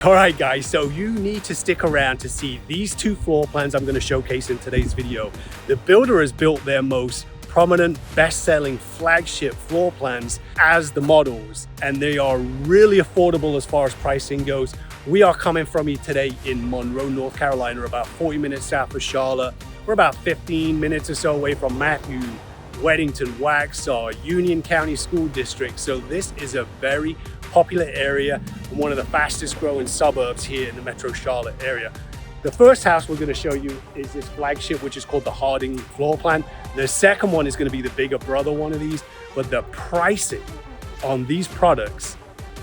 All right, guys, so you need to stick around to see these two floor plans I'm going to showcase in today's video. The builder has built their most prominent, best-selling flagship floor plans as the models, and they are really affordable as far as pricing goes. We are coming from you today in Monroe, North Carolina, about 40 minutes south of Charlotte. We're about 15 minutes or so away from Matthew, Weddington, Waxhaw, Union County School District. So this is a very popular area and one of the fastest growing suburbs here in the Metro Charlotte area. The first house we're going to show you is this flagship, which is called the Harding floor plan. The second one is going to be the bigger brother one of these, but the pricing on these products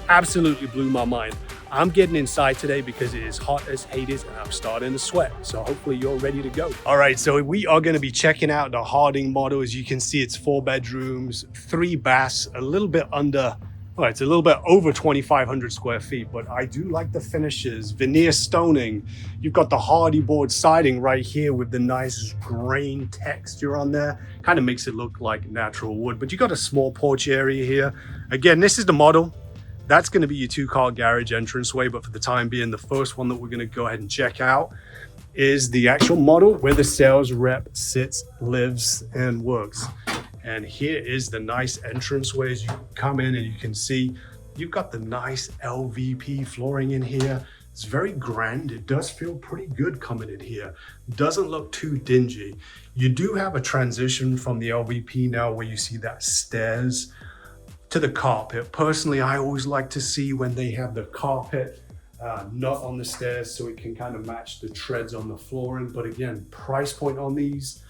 absolutely blew my mind. I'm getting inside today because it is hot as Hades and I'm starting to sweat. So hopefully you're ready to go. All right, so we are going to be checking out the Harding model. As you can see, it's 4 bedrooms, 3 baths, a little bit under, well, it's a little bit over 2,500 square feet, but I do like the finishes, veneer stoning. You've got the hardy board siding right here with the nice grain texture on there. Kind of makes it look like natural wood, but you got a small porch area here. Again, this is the model. That's going to be your 2-car garage entranceway, but for the time being, the first one that we're going to go ahead and check out is the actual model where the sales rep sits, lives, and works. And here is the nice entranceway. As you come in and you can see, you've got the nice LVP flooring in here. It's very grand. It does feel pretty good coming in here. Doesn't look too dingy. You do have a transition from the LVP now where you see that stairs to the carpet. Personally, I always like to see when they have the carpet not on the stairs so it can kind of match the treads on the flooring. But again, price point on these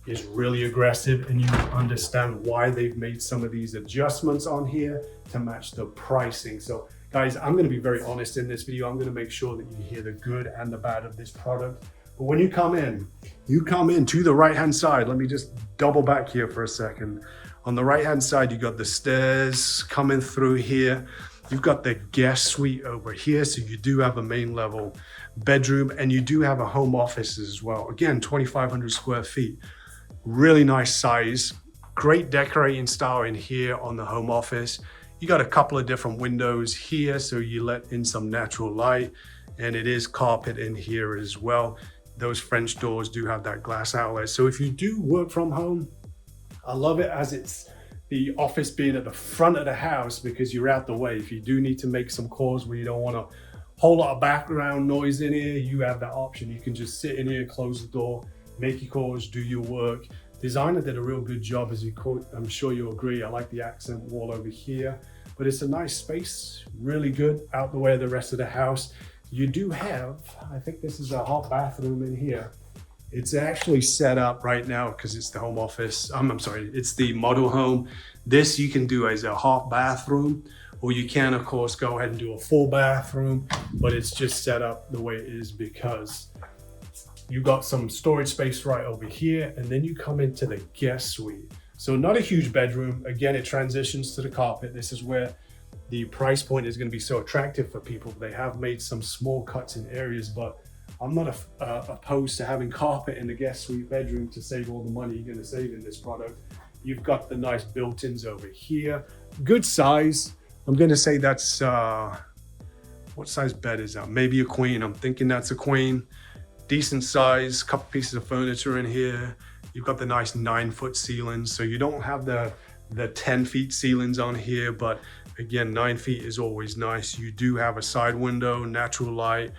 is really aggressive, and you understand why they've made some of these adjustments on here to match the pricing. So guys, I'm going to be very honest in this video. I'm going to make sure that you hear the good and the bad of this product. But when you come in to the right hand side. Let me just double back here for a second. On the right hand side, you got the stairs coming through here. You've got the guest suite over here. So you do have a main level bedroom, and you do have a home office as well. Again, 2,500 square feet. Really nice size, great decorating style in here on the home office. You got a couple of different windows here, so you let in some natural light, and it is carpet in here as well. Those French doors do have that glass outlet. So if you do work from home, I love it as it's the office being at the front of the house because you're out the way. If you do need to make some calls where you don't want a whole lot of background noise in here, you have that option. You can just sit in here, close the door, make your calls, do your work. Designer did a real good job, as you quote. I'm sure you'll agree. I like the accent wall over here, but it's a nice space, really good out the way of the rest of the house. You do have, I think this is a hot bathroom in here. It's actually set up right now because it's the home office. I'm sorry, it's the model home. This you can do as a hot bathroom, or you can of course go ahead and do a full bathroom, but it's just set up the way it is because you got some storage space right over here, and then you come into the guest suite. So not a huge bedroom. Again, it transitions to the carpet. This is where the price point is going to be so attractive for people. They have made some small cuts in areas, but I'm not opposed to having carpet in the guest suite bedroom to save all the money you're going to save in this product. You've got the nice built-ins over here. Good size. I'm going to say that's, what size bed is that? Maybe a queen. I'm thinking that's a queen. Decent size, couple pieces of furniture in here. You've got the nice 9-foot ceilings, so you don't have the 10 feet ceilings on here, but again, 9 feet is always nice. You do have a side window, natural light,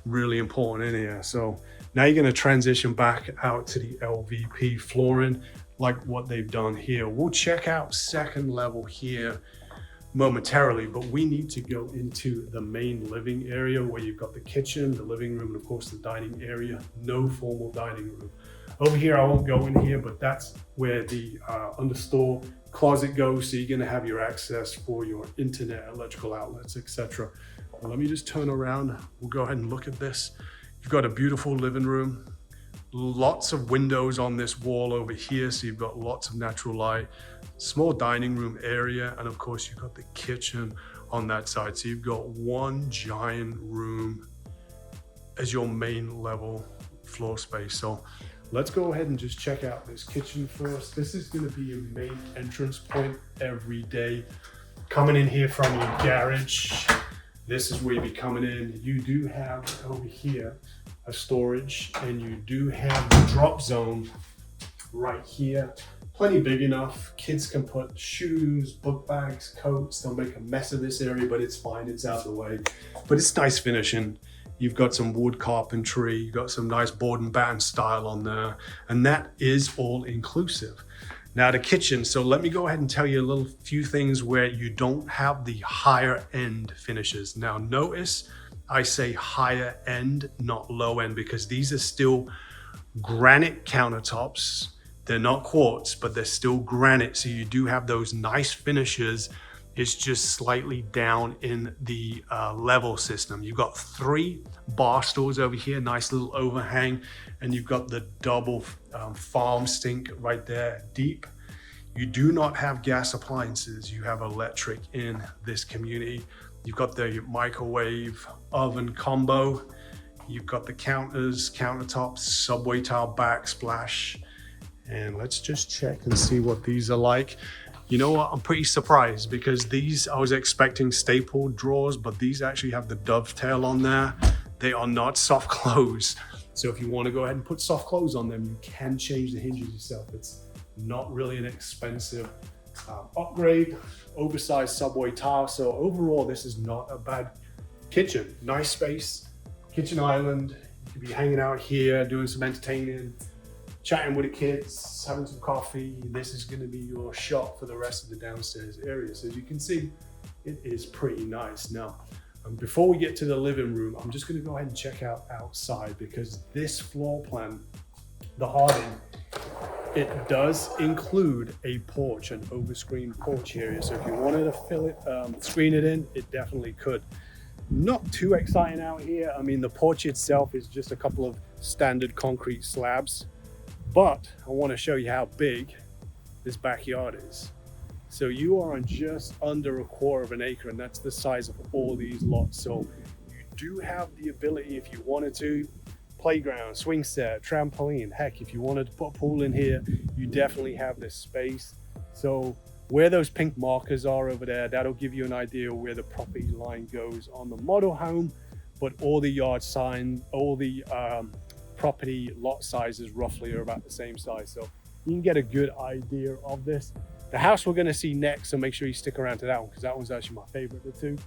really important in here. So now you're gonna transition back out to the LVP flooring, like what they've done here. We'll check out second level here momentarily, but we need to go into the main living area where you've got the kitchen, the living room, and of course the dining area. No formal dining room. Over here, I won't go in here, but that's where the understore closet goes. So you're gonna have your access for your internet, electrical outlets, etc. Well, let me just turn around. We'll go ahead and look at this. You've got a beautiful living room. Lots of windows on this wall over here, so you've got lots of natural light. Small dining room area, and of course you've got the kitchen on that side. So you've got one giant room as your main level floor space. So let's go ahead and just check out this kitchen first. This is going to be your main entrance point every day. Coming in here from your garage, This is where you'd be coming in. You do have over here a storage, and you do have the drop zone right here. Plenty big enough. Kids can put shoes, book bags, coats. They'll make a mess of this area, but it's fine. It's out of the way. But it's nice finishing. You've got some wood carpentry. You've got some nice board and batten style on there. And that is all inclusive. Now the kitchen. So let me go ahead and tell you a few things where you don't have the higher end finishes. Now notice I say higher end, not low end, because these are still granite countertops. They're not quartz, but they're still granite. So you do have those nice finishes. It's just slightly down in the level system. You've got 3 bar stools over here, nice little overhang, and you've got the double farm sink right there, deep. You do not have gas appliances. You have electric in this community. You've got the microwave oven combo. You've got the counters, countertops, subway tile backsplash. And let's just check and see what these are like. You know what, I'm pretty surprised because these, I was expecting stapled drawers, but these actually have the dovetail on there. They are not soft close. So if you want to go ahead and put soft close on them, you can change the hinges yourself. It's not really an expensive upgrade. Oversized subway tile. So overall, this is not a bad kitchen. Nice space, kitchen island. You could be hanging out here, doing some entertaining, chatting with the kids, having some coffee. This is going to be your shop for the rest of the downstairs area. So as you can see, it is pretty nice. Now, before we get to the living room, I'm just going to go ahead and check out outside because this floor plan, the Harding, it does include a porch, an overscreen porch area. So if you wanted to fill it, screen it in, it definitely could. Not too exciting out here. I mean, the porch itself is just a couple of standard concrete slabs. But I want to show you how big this backyard is. So you are on just under 1/4 acre, and that's the size of all these lots. So you do have the ability, if you wanted to, playground, swing set, trampoline. Heck, if you wanted to put a pool in here, you definitely have this space. So where those pink markers are over there, that'll give you an idea where the property line goes on the model home, but all the yard sign, all the property lot sizes roughly are about the same size, so you can get a good idea of this. The house we're going to see next, so make sure you stick around to that one because that one's actually my favorite of the two.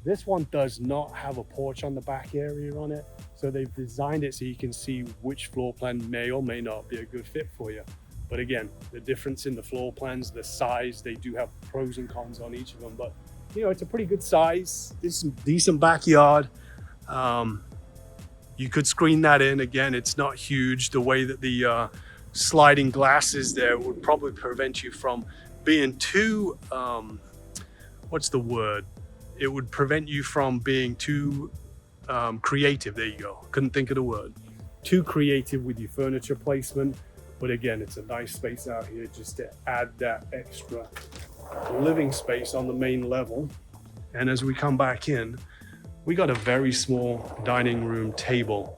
This one does not have a porch on the back area on it, so they've designed it so you can see which floor plan may or may not be a good fit for you. But again, the difference in the floor plans, the size, they do have pros and cons on each of them, but you know, it's a pretty good size. It's a decent backyard. You could screen that in. Again, it's not huge. The way that the sliding glass is there would probably prevent you from being too, what's the word? It would prevent you from being too creative. There you go. Couldn't think of the word. Too creative with your furniture placement. But again, it's a nice space out here just to add that extra living space on the main level. And as we come back in, we got a very small dining room table.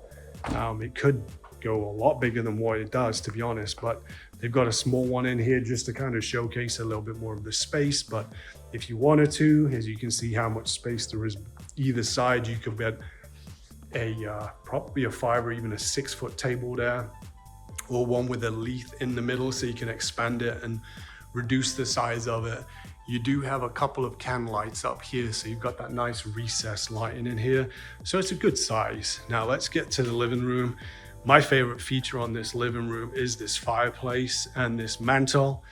It could go a lot bigger than what it does, to be honest, but they've got a small one in here just to kind of showcase a little bit more of the space. But if you wanted to, as you can see how much space there is either side, you could get a probably a 5 or even a 6 foot table there, or one with a leaf in the middle so you can expand it and reduce the size of it. You do have a couple of can lights up here, so you've got that nice recessed lighting in here. So it's a good size. Now let's get to the living room. My favorite feature on this living room is this fireplace and this mantle.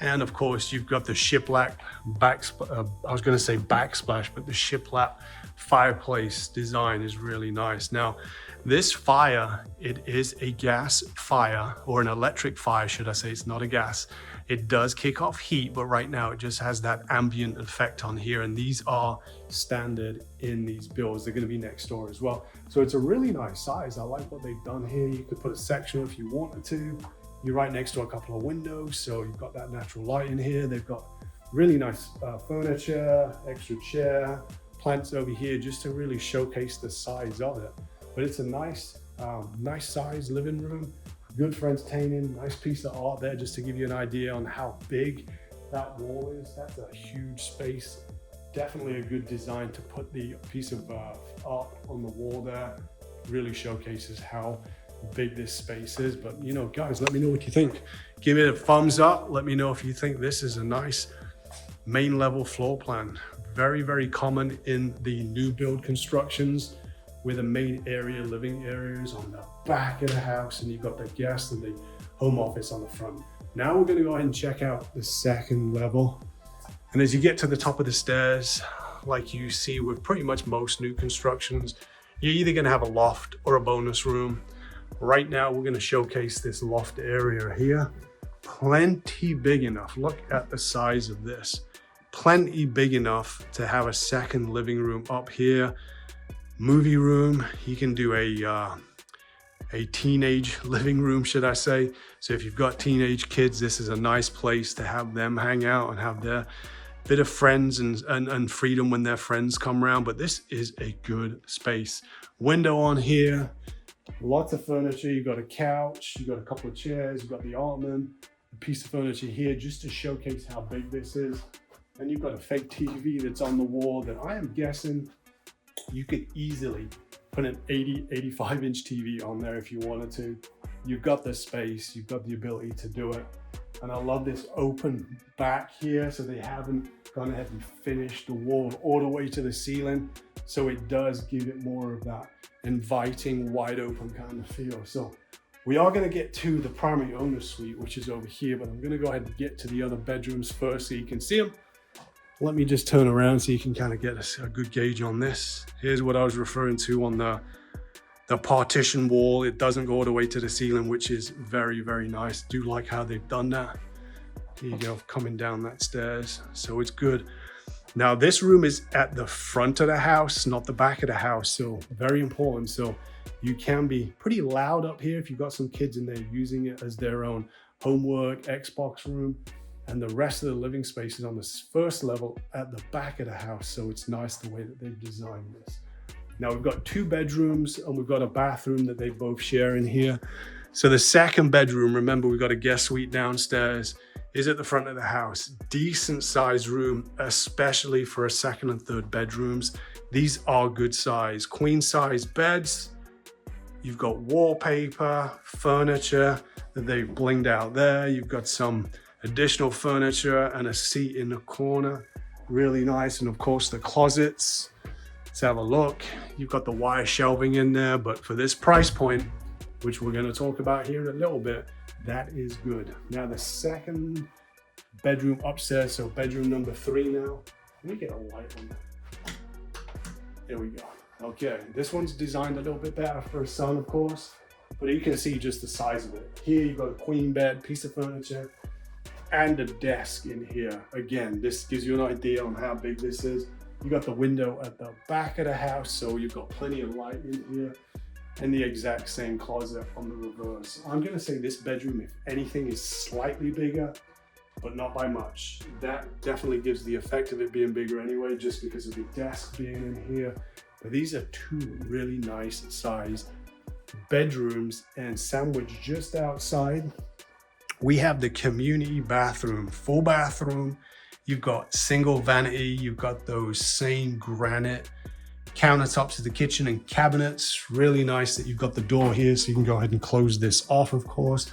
And of course, you've got the shiplap backsplash, but the shiplap fireplace design is really nice. Now, this fire, it is a gas fire, or an electric fire, should I say. It's not a gas. It does kick off heat, but right now it just has that ambient effect on here. And these are standard in these builds. They're going to be next door as well. So it's a really nice size. I like what they've done here. You could put a section if you wanted to. You're right next to a couple of windows, so you've got that natural light in here. They've got really nice furniture, extra chair, plants over here just to really showcase the size of it. But it's a nice size living room. Good for entertaining, nice piece of art there just to give you an idea on how big that wall is. That's a huge space. Definitely a good design to put the piece of art on the wall there. Really showcases how big this space is. But you know, guys, let me know what you think. Give it a thumbs up. Let me know if you think this is a nice main level floor plan. Very, very common in the new build constructions, with the main area, living areas on the back of the house, and you've got the guest and the home office on the front. Now we're gonna go ahead and check out the second level. And as you get to the top of the stairs, like you see with pretty much most new constructions, you're either gonna have a loft or a bonus room. Right now, we're gonna showcase this loft area here. Plenty big enough. Look at the size of this. Plenty big enough to have a second living room up here. Movie room, you can do a teenage living room, should I say. So if you've got teenage kids, this is a nice place to have them hang out and have their bit of friends and freedom when their friends come around. But this is a good space. Window on here, lots of furniture. You've got a couch, you've got a couple of chairs, you've got the ottoman, a piece of furniture here just to showcase how big this is. And you've got a fake TV that's on the wall that I am guessing you could easily put an 85 inch TV on there if you wanted to. You've got the space, you've got the ability to do it. And I love this open back here, so they haven't gone ahead and finished the wall all the way to the ceiling. So it does give it more of that inviting, wide open kind of feel. So we are gonna get to the primary owner suite, which is over here, but I'm gonna go ahead and get to the other bedrooms first so you can see them. Let me just turn around so you can kind of get a good gauge on this. Here's what I was referring to on the partition wall. It doesn't go all the way to the ceiling, which is very, very nice. Do like how they've done that. Here you go, coming down that stairs. So it's good. Now this room is at the front of the house, not the back of the house. So very important. So you can be pretty loud up here if you've got some kids in there using it as their own homework, Xbox room. And the rest of the living space is on this first level at the back of the house. So it's nice the way that they've designed this. Now we've got 2 bedrooms and we've got a bathroom that they both share in here. So the second bedroom, remember we've got a guest suite downstairs, is at the front of the house. Decent sized room, especially for a second and third bedrooms. These are good size, queen size beds. You've got wallpaper, furniture that they've blinged out there. You've got some additional furniture and a seat in the corner. Really nice. And of course the closets. Let's have a look. You've got the wire shelving in there, but for this price point, which we're going to talk about here in a little bit, that is good. Now the second bedroom upstairs, so bedroom number 3 now. Let me get a light on that. There we go. Okay, this one's designed a little bit better for a son, of course, but you can see just the size of it. Here you've got a queen bed, piece of furniture, and a desk in here. Again, this gives you an idea on how big this is. You got the window at the back of the house, so you've got plenty of light in here, and the exact same closet on the reverse. I'm gonna say this bedroom, if anything, is slightly bigger, but not by much. That definitely gives the effect of it being bigger anyway, just because of the desk being in here. But these are 2 really nice sized bedrooms, and sandwiched just outside, we have the community bathroom, full bathroom. You've got single vanity, you've got those same granite countertops to the kitchen and cabinets. Really nice that you've got the door here so you can go ahead and close this off, of course.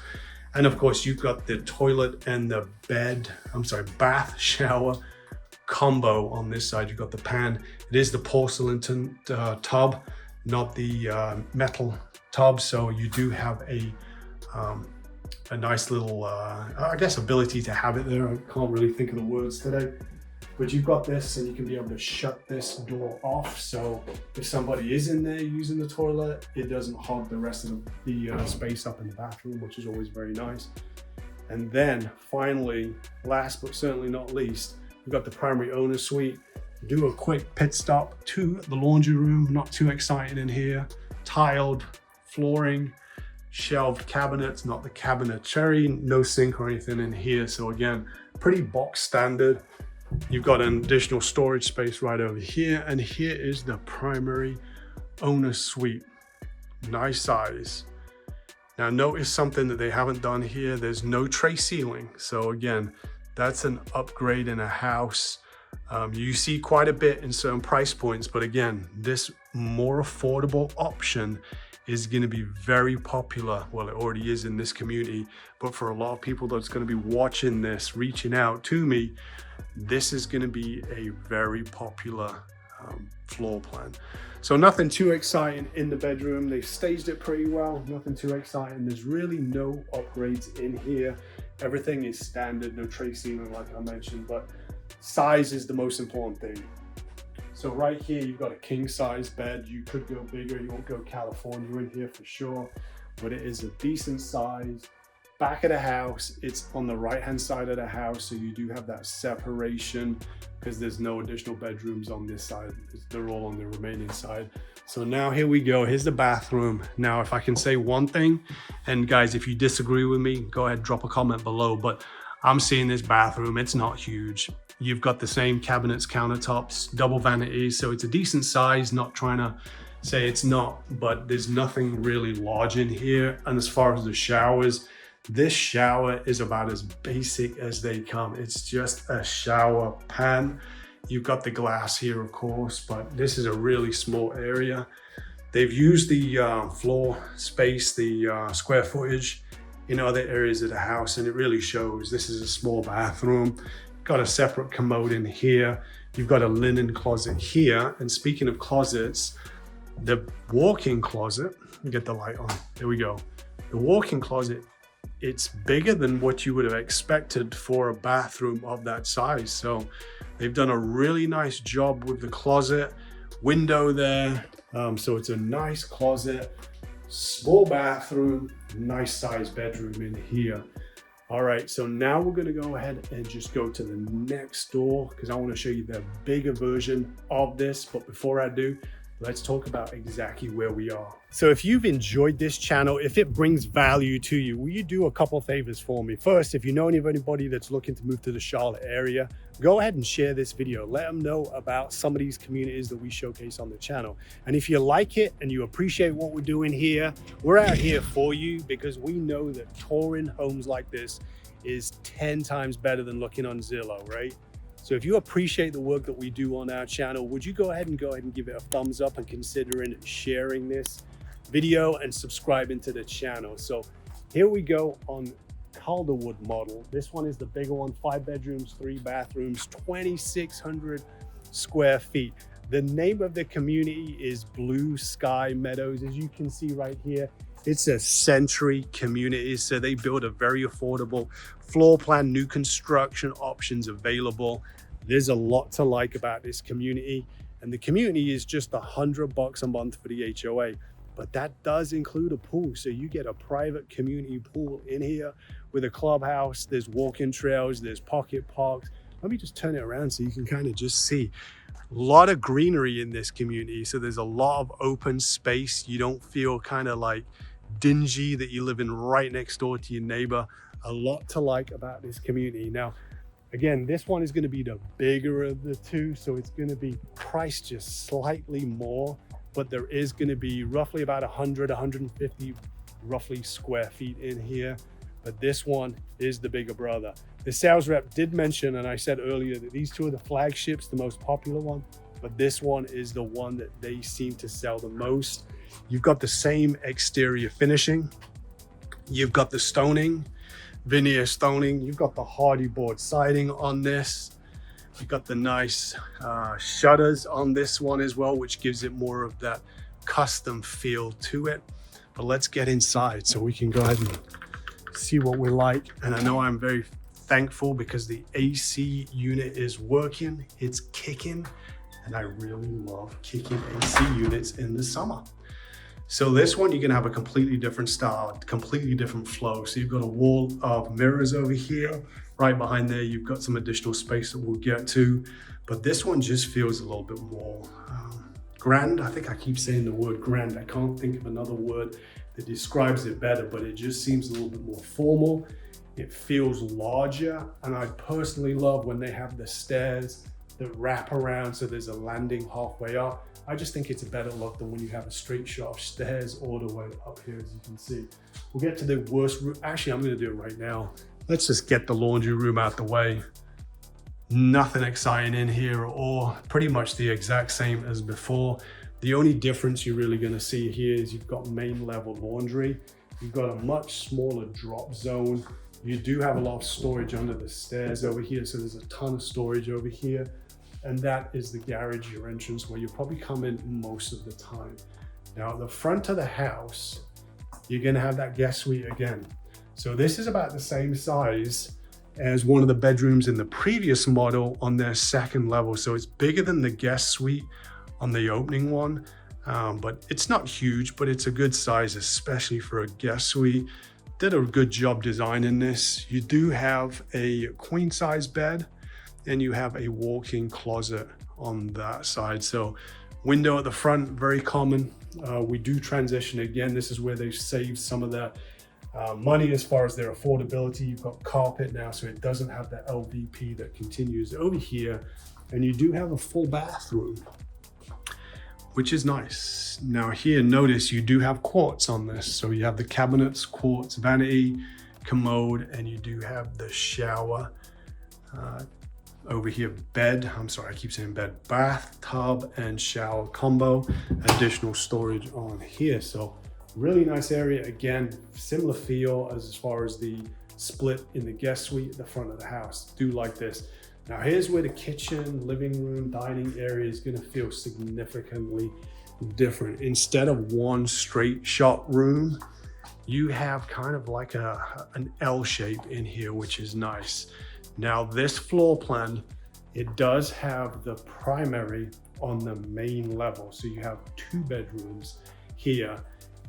And of course, you've got the toilet and the bath shower combo on this side. You've got the pan. It is the porcelain tub, not the metal tub. So you do have a nice little, I guess, ability to have it there. I can't really think of the words today, but you've got this and you can be able to shut this door off. So if somebody is in there using the toilet, it doesn't hog the rest of the space up in the bathroom, which is always very nice. And then finally, last but certainly not least, we've got the primary owner suite. Do a quick pit stop to the laundry room. Not too exciting in here. Tiled flooring, shelved cabinets, not the cabinetry, no sink or anything in here. So again, pretty box standard. You've got an additional storage space right over here. And here is the primary owner suite. Nice size. Now notice something that they haven't done here. There's no tray ceiling. So again, that's an upgrade in a house. You see quite a bit in certain price points, but again, this more affordable option is going to be very popular. Well, it already is in this community, but for a lot of people that's going to be watching this, reaching out to me, this is going to be a very popular floor plan. So nothing too exciting in the bedroom. They've staged it pretty well, nothing too exciting. There's really no upgrades in here. Everything is standard, no tray ceiling like I mentioned, but size is the most important thing. So right here, you've got a king size bed. You could go bigger, you won't go California in here for sure, but it is a decent size. Back of the house, it's on the right-hand side of the house, so you do have that separation because there's no additional bedrooms on this side. They're all on the remaining side. So now here we go, here's the bathroom. Now, if I can say one thing, and guys, if you disagree with me, go ahead, drop a comment below, but I'm seeing this bathroom, it's not huge. You've got the same cabinets, countertops, double vanities, so it's a decent size, not trying to say it's not, but there's nothing really large in here. And as far as the showers, this shower is about as basic as they come. It's just a shower pan. You've got the glass here, of course, but this is a really small area. They've used the floor space, the square footage in other areas of the house, and it really shows. This is a small bathroom. Got a separate commode in here. You've got a linen closet here. And speaking of closets, the walk-in closet, let me get the light on, there we go. The walk-in closet, it's bigger than what you would have expected for a bathroom of that size. So they've done a really nice job with the closet, window there. So it's a nice closet, small bathroom, nice size bedroom in here. All right, so now we're gonna go ahead and just go to the next door because I wanna show you the bigger version of this. But before I do, let's talk about exactly where we are. So if you've enjoyed this channel, if it brings value to you, will you do a couple favors for me? First, if you know anybody that's looking to move to the Charlotte area, go ahead and share this video. Let them know about some of these communities that we showcase on the channel. And if you like it and you appreciate what we're doing here, we're out here for you because we know that touring homes like this is 10 times better than looking on Zillow, right? So if you appreciate the work that we do on our channel, would you go ahead and give it a thumbs up and considering sharing this video and subscribing to the channel. So here we go on Calderwood model. This one is the bigger one, 5 bedrooms, 3 bathrooms, 2,600 square feet. The name of the community is Blue Sky Meadows. As you can see right here, it's a century community. So they build a very affordable floor plan, new construction options available. There's a lot to like about this community. And the community is just $100 a month for the HOA. But that does include a pool. So you get a private community pool in here with a clubhouse. There's walking trails, there's pocket parks. Let me just turn it around so you can kind of just see. A lot of greenery in this community. So there's a lot of open space. You don't feel kind of like dingy that you're living right next door to your neighbor. A lot to like about this community. Now, again, this one is going to be the bigger of the two. So it's going to be priced just slightly more, but there is going to be roughly about 100, 150 roughly square feet in here. But this one is the bigger brother. The sales rep did mention, and I said earlier, that these two are the flagships, the most popular one, but this one is the one that they seem to sell the most. You've got the same exterior finishing. You've got the stoning, veneer stoning. You've got the hardy board siding on this. You've got the nice shutters on this one as well, which gives it more of that custom feel to it. But let's get inside so we can go ahead and see what we like. And I know I'm very thankful because the AC unit is working, it's kicking, and I really love kicking AC units in the summer. So this one, you're gonna have a completely different style, completely different flow. So you've got a wall of mirrors over here. Right behind there, you've got some additional space that we'll get to. But this one just feels a little bit more grand. I think I keep saying the word grand. I can't think of another word that describes it better, but it just seems a little bit more formal. It feels larger. And I personally love when they have the stairs that wrap around so there's a landing halfway up. I just think it's a better look than when you have a straight shot of stairs all the way up here, as you can see. We'll get to the worst room. Actually, I'm gonna do it right now. Let's just get the laundry room out the way. Nothing exciting in here at all. Pretty much the exact same as before. The only difference you're really gonna see here is you've got main level laundry. You've got a much smaller drop zone. You do have a lot of storage under the stairs over here. So there's a ton of storage over here. And that is the garage, your entrance, where you'll probably come in most of the time. Now at the front of the house, you're gonna have that guest suite again. So this is about the same size as one of the bedrooms in the previous model on their second level. So it's bigger than the guest suite on the opening one, but it's not huge, but it's a good size, especially for a guest suite. Did a good job designing this. You do have a queen size bed and you have a walk-in closet on that side. So window at the front, very common. We do transition again. This is where they've saved some of the money as far as their affordability. You've got carpet now, so it doesn't have that LVP that continues over here. And you do have a full bathroom, which is nice. Now here, notice you do have quartz on this. So you have the cabinets, quartz, vanity, commode, and you do have the shower. Over here, bed, I'm sorry, I keep saying bed, bathtub and shower combo, additional storage on here. So really nice area. Again, similar feel as far as the split in the guest suite at the front of the house. Do like this. Now here's where the kitchen, living room, dining area is gonna feel significantly different. Instead of one straight shot room, you have kind of like an L shape in here, which is nice. Now this floor plan, it does have the primary on the main level. So you have 2 bedrooms here.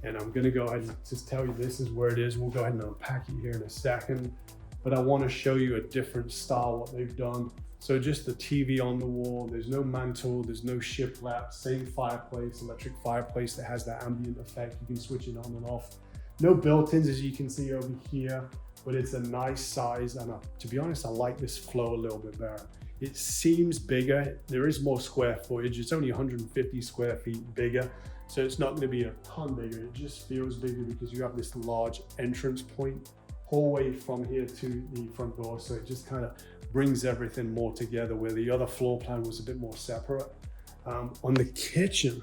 And I'm gonna go ahead and just tell you this is where it is. We'll go ahead and unpack it here in a second. But I wanna show you a different style, what they've done. So just the TV on the wall, there's no mantle, there's no shiplap, same fireplace, electric fireplace that has that ambient effect. You can switch it on and off. No built-ins as you can see over here, but it's a nice size. And to be honest, I like this flow a little bit better. It seems bigger. There is more square footage. It's only 150 square feet bigger. So it's not gonna be a ton bigger. It just feels bigger because you have this large entrance point hallway from here to the front door. So it just kind of brings everything more together, where the other floor plan was a bit more separate. On the kitchen,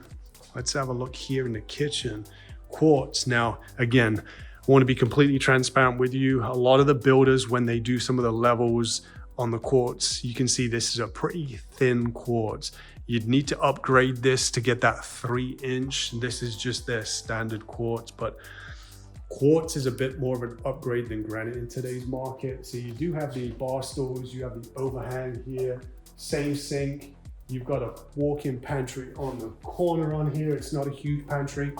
let's have a look here in the kitchen. Quartz. Now, again, I want to be completely transparent with you. A lot of the builders, when they do some of the levels on the quartz, you can see this is a pretty thin quartz. You'd need to upgrade this to get that 3-inch. This is just their standard quartz, but quartz is a bit more of an upgrade than granite in today's market. So you do have the bar stools, you have the overhang here, same sink. You've got a walk-in pantry on the corner on here. It's not a huge pantry.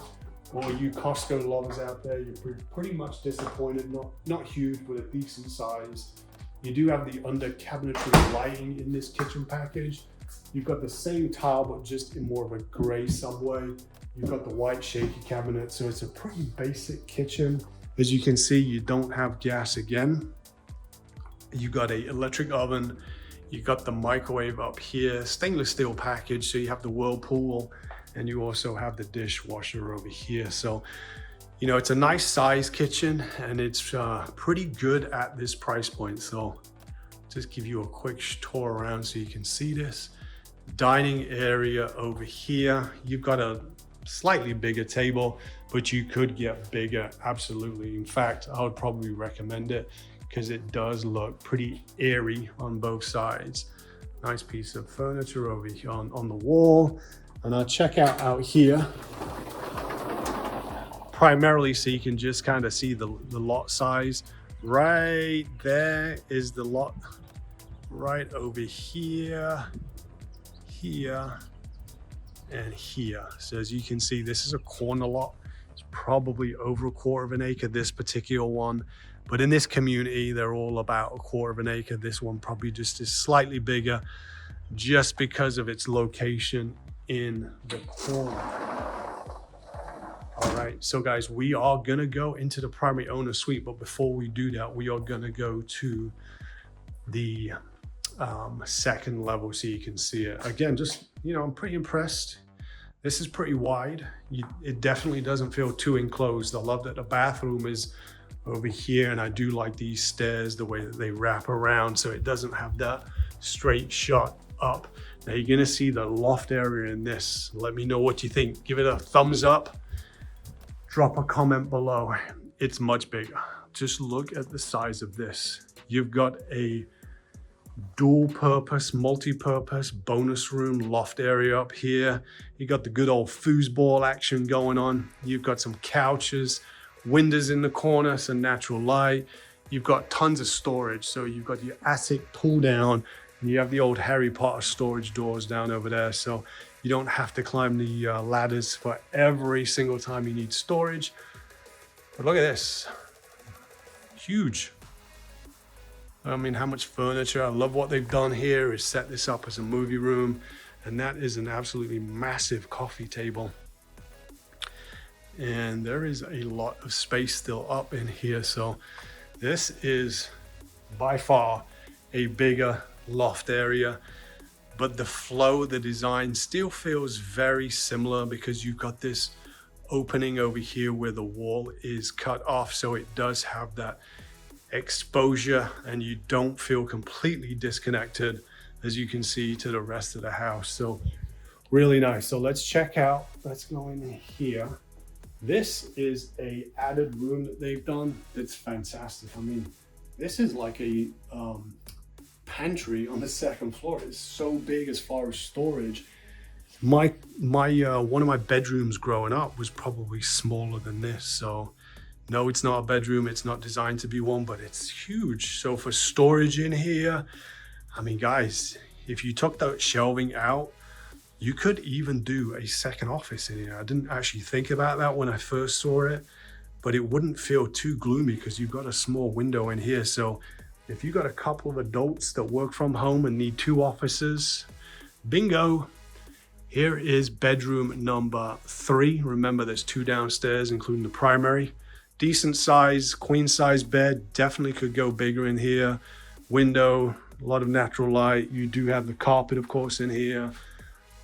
Or you Costco lovers out there, you're pretty much disappointed. Not huge, but a decent size. You do have the under cabinetry lighting in this kitchen package. You've got the same tile, but just in more of a gray subway. You've got the white shaky cabinet, so it's a pretty basic kitchen. As you can see, you don't have gas again. You got a electric oven. You got the microwave up here, stainless steel package, so you have the whirlpool, and you also have the dishwasher over here. So, you know, it's a nice size kitchen, and it's pretty good at this price point. So just give you a quick tour around so you can see this. Dining area over here. You've got a slightly bigger table, but you could get bigger, absolutely. In fact, I would probably recommend it because it does look pretty airy on both sides. Nice piece of furniture over here on the wall. And I'll check out here, primarily so you can just kind of see the lot size. Right there is the lot, right over here, here, and here. So as you can see, this is a corner lot. It's probably over 1/4 of an acre, this particular one. But in this community, they're all about 1/4 of an acre. This one probably just is slightly bigger just because of its location in the corner. All right, so guys, we are gonna go into the primary owner suite, but before we do that, we are gonna go to the second level so you can see it. Again, just, you know, I'm pretty impressed. This is pretty wide. It definitely doesn't feel too enclosed. I love that the bathroom is over here, and I do like these stairs, the way that they wrap around, so it doesn't have that straight shot up. Now you're gonna see the loft area in this. Let me know what you think. Give it a thumbs up. Drop a comment below. It's much bigger. Just look at the size of this. You've got a dual purpose, multi-purpose bonus room loft area up here. You got the good old foosball action going on. You've got some couches, windows in the corner, some natural light. You've got tons of storage. So you've got your attic pull down, and you have the old Harry Potter storage doors down over there. So you don't have to climb the ladders for every single time you need storage. But look at this, huge. I mean, how much furniture. I love what they've done here is set this up as a movie room. And that is an absolutely massive coffee table. And there is a lot of space still up in here. So this is by far a bigger loft area. But the flow, the design still feels very similar because you've got this opening over here where the wall is cut off. So it does have that exposure and you don't feel completely disconnected, as you can see, to the rest of the house. So really nice. So let's check out, let's go in here. This is a added room that they've done that's fantastic. I mean, this is like a pantry on the second floor. It's so big as far as storage. My one of my bedrooms growing up was probably smaller than this. So no, it's not a bedroom. It's not designed to be one, but it's huge. So for storage in here, I mean, guys, if you took that shelving out, you could even do a second office in here. I didn't actually think about that when I first saw it, but it wouldn't feel too gloomy because you've got a small window in here. So if you've got a couple of adults that work from home and need 2 offices, bingo. Here is bedroom number 3. Remember, there's 2 downstairs, including the primary. Decent size, queen size bed. Definitely could go bigger in here. Window, a lot of natural light. You do have the carpet, of course, in here.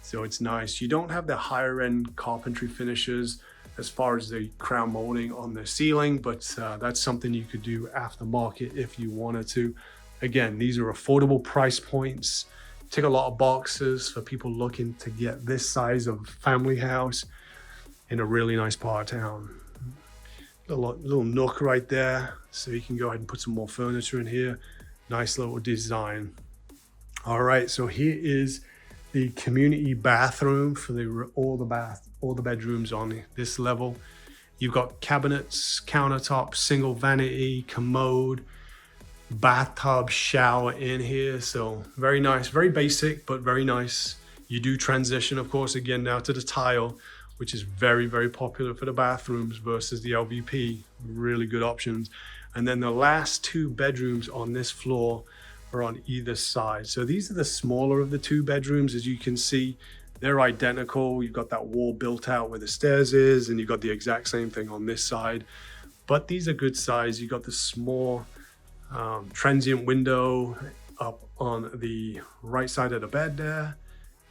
So it's nice. You don't have the higher end carpentry finishes as far as the crown molding on the ceiling, but that's something you could do aftermarket if you wanted to. Again, these are affordable price points. Tick a lot of boxes for people looking to get this size of family house in a really nice part of town. Little nook right there, so you can go ahead and put some more furniture in here. Nice little design. All right, so here is the community bathroom for all the bedrooms on this level. You've got cabinets, countertop, single vanity, commode, bathtub, shower in here. So very nice, very basic, but very nice. You do transition, of course, again now to the tile, which is very, very popular for the bathrooms versus the LVP. Really good options. And then the last 2 bedrooms on this floor are on either side. So these are the smaller of the 2 bedrooms. As you can see, they're identical. You've got that wall built out where the stairs is, and you've got the exact same thing on this side. But these are good size. You've got the small transient window up on the right side of the bed there.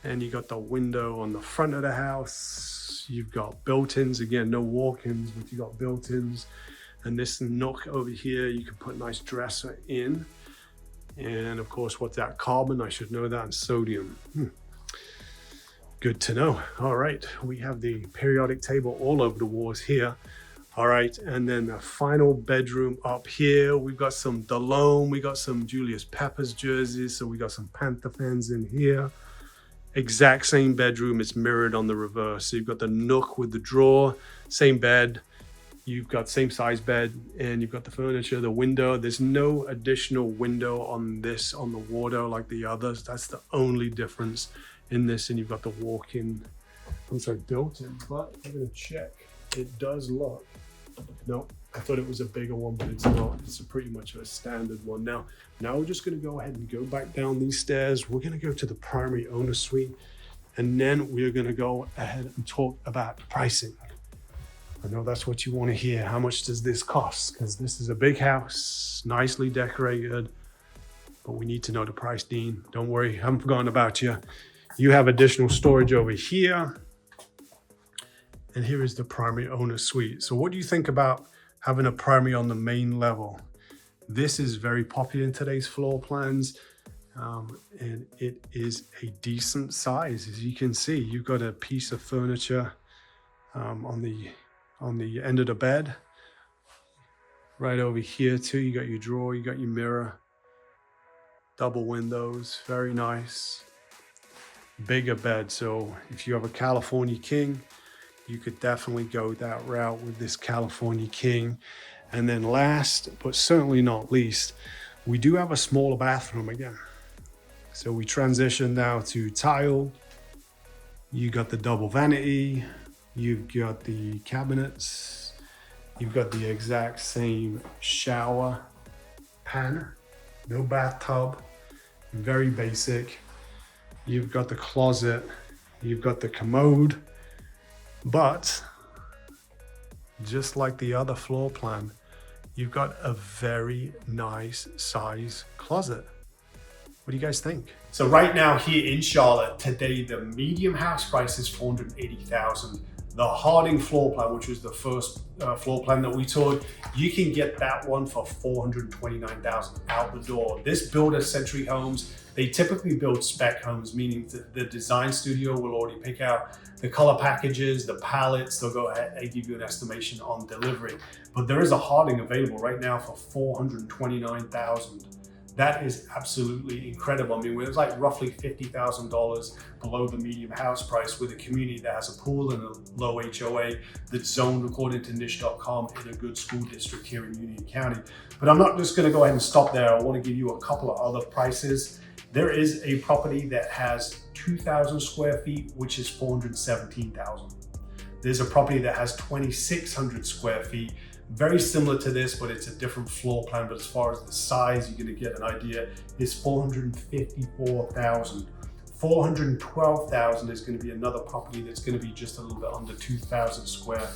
And you got the window on the front of the house. You've got built-ins, again, no walk-ins, but you got built-ins. And this nook over here, you can put a nice dresser in. And of course, what's that? Carbon, I should know that, and sodium. Good to know. All right, we have the periodic table all over the walls here. All right, and then the final bedroom up here, we've got some Delhomme, we got some Julius Peppers jerseys, so we got some Panther fans in here. Exact same bedroom, it's mirrored on the reverse. So you've got the nook with the drawer, same bed. You've got same size bed, and you've got the furniture, the window. There's no additional window on this, on the water like the others. That's the only difference in this. And you've got the walk-in, I'm sorry, built-in, but I'm gonna check. It does look, no, I thought it was a bigger one, but it's not. It's pretty much a standard one. Now we're just gonna go ahead and go back down these stairs. We're gonna go to the primary owner suite, and then we're gonna go ahead and talk about pricing. I know that's what you want to hear. How much does this cost? Because this is a big house, nicely decorated, but we need to know the price, Dean. Don't worry, I haven't forgotten about you. You have additional storage over here. And here is the primary owner suite. So what do you think about having a primary on the main level? This is very popular in today's floor plans. and it is a decent size. As you can see, you've got a piece of furniture on the end of the bed. Right over here too, you got your drawer, you got your mirror, double windows, very nice. Bigger bed, so if you have a California King, you could definitely go that route with this California King. And then last, but certainly not least, we do have a smaller bathroom again. So we transition now to tile. You got the double vanity, you've got the cabinets, you've got the exact same shower pan, no bathtub, very basic. You've got the closet, you've got the commode, but just like the other floor plan, you've got a very nice size closet. What do you guys think? So right now here in Charlotte, today the medium house price is $480,000. The Harding floor plan, which was the first floor plan that we toured, you can get that one for $429,000 out the door. This builder, Century Homes, they typically build spec homes, meaning that the design studio will already pick out the color packages, the palettes, they'll go ahead and give you an estimation on delivery. But there is a Harding available right now for $429,000. That is absolutely incredible. I mean, it was like roughly $50,000 below the medium house price with a community that has a pool and a low HOA that's zoned according to niche.com in a good school district here in Union County. But I'm not just gonna go ahead and stop there. I wanna give you a couple of other prices. There is a property that has 2,000 square feet, which is $417,000. There's a property that has 2,600 square feet, very similar to this, but it's a different floor plan. But as far as the size, you're gonna get an idea, is $454,000. $412,000 is gonna be another property that's gonna be just a little bit under 2,000 square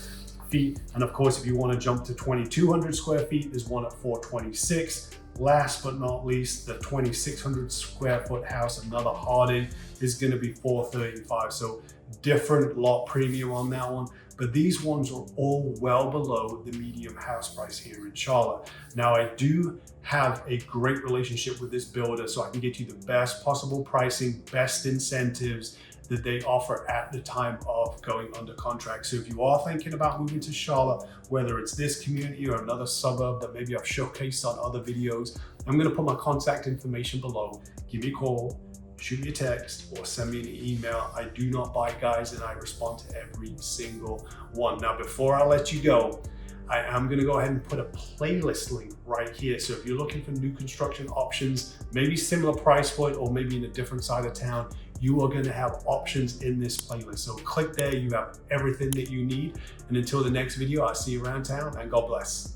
feet. And of course, if you wanna jump to 2,200 square feet, there's one at $426,000. Last but not least, the 2,600 square foot house, another Harding, is gonna be $435,000. So different lot premium on that one. But these ones are all well below the medium house price here in Charlotte. Now, I do have a great relationship with this builder, so I can get you the best possible pricing, best incentives that they offer at the time of going under contract. So if you are thinking about moving to Charlotte, whether it's this community or another suburb that maybe I've showcased on other videos, I'm gonna put my contact information below. Give me a call, shoot me a text, or send me an email. I do not buy guys, and I respond to every single one. Now, before I let you go, I am gonna go ahead and put a playlist link right here. So if you're looking for new construction options, maybe similar price point or maybe in a different side of town, you are gonna have options in this playlist. So click there, you have everything that you need. And until the next video, I'll see you around town, and God bless.